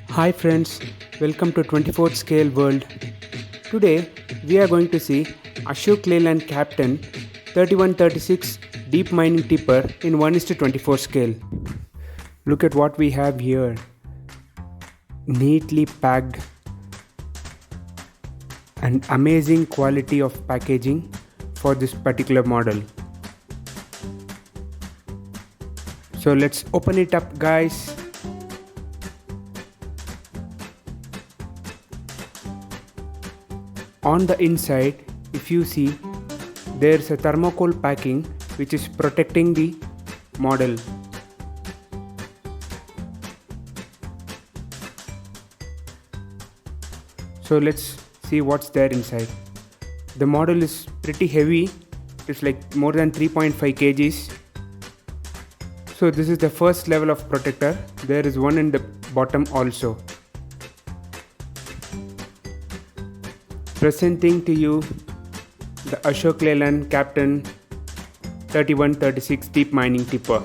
Hi friends, welcome to 24th Scale World. Today we are going to see ASHOK Leyland Captain 3136 Deep Mining Tipper in 1:24 scale. Look at what we have here. Neatly packed and amazing quality of packaging for this particular model. So let's open it up, guys. On the inside, if you see, there's a thermocol packing which is protecting the model. So let's see what's there inside. The model is pretty heavy. It's like more than 3.5 kgs. So this is the first level of protector. There is one in the bottom also. Presenting to you the ASHOK Leyland Captain 3136 Deep Mining Tipper.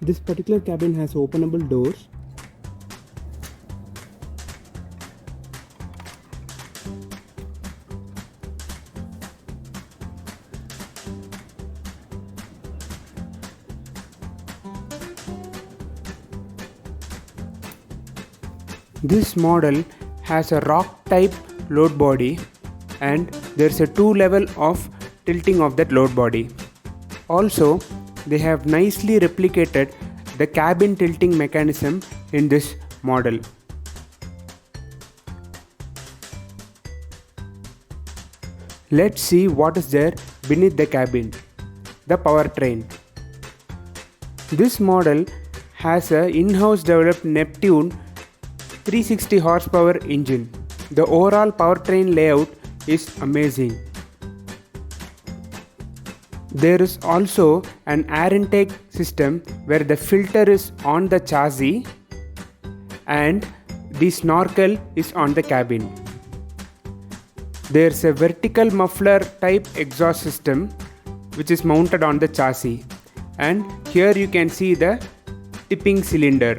This particular cabin has openable doors. This model has a rock type load body and there's a 2 level of tilting of that load body. Also, they have nicely replicated the cabin tilting mechanism in this model. Let's see what is there beneath the cabin. The powertrain. This model has a in-house developed Neptune 360 horsepower engine. The overall powertrain layout is amazing. There is also an air intake system where the filter is on the chassis and the snorkel is on the cabin. There's a vertical muffler type exhaust system which is mounted on the chassis, and here you can see the tipping cylinder.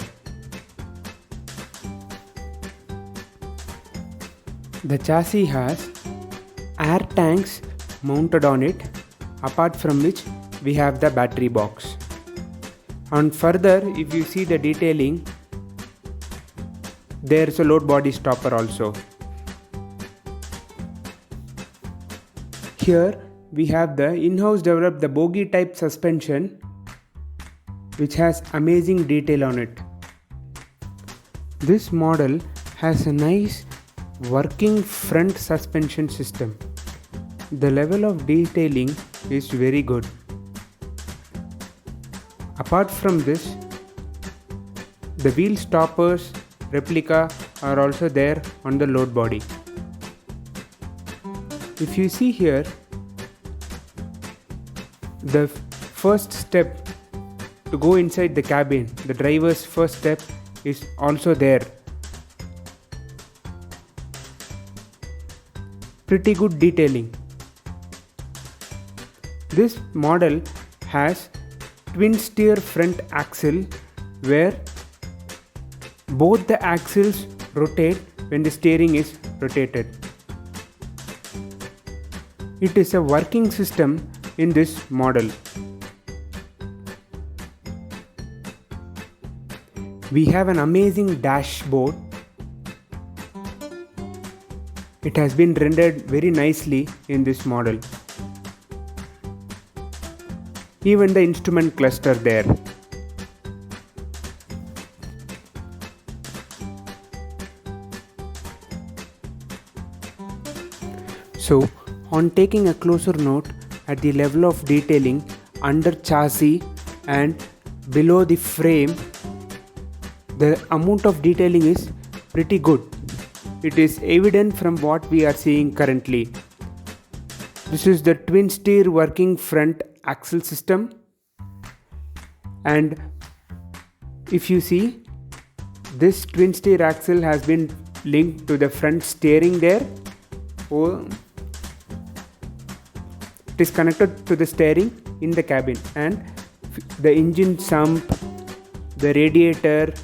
The chassis has air tanks mounted on it, apart from which we have the battery box. And further, if you see the detailing, there is a load body stopper also. Here we have the in-house developed the bogie type suspension which has amazing detail on it. This model has a nice working front suspension system. The level of detailing is very good. Apart from this, the wheel stoppers replica are also there on the load body. If you see here, the first step to go inside the cabin, the driver's first step is also there. Pretty good detailing. This model has twin steer front axle where both the axles rotate when the steering is rotated. It is a working system in this model. We have an amazing dashboard. It has been rendered very nicely in this model. Even the instrument cluster there. So, on taking a closer note at the level of detailing under chassis and below the frame, the amount of detailing is pretty good. It is evident from what we are seeing currently. This is the twin steer working front axle system, and if you see, this twin steer axle has been linked to the front steering there. It is connected to the steering in the cabin, and the engine sump, the radiator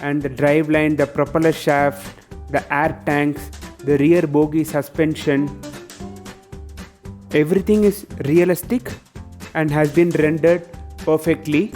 and the drive line, the propeller shaft, the air tanks, the rear bogie suspension, everything is realistic and has been rendered perfectly.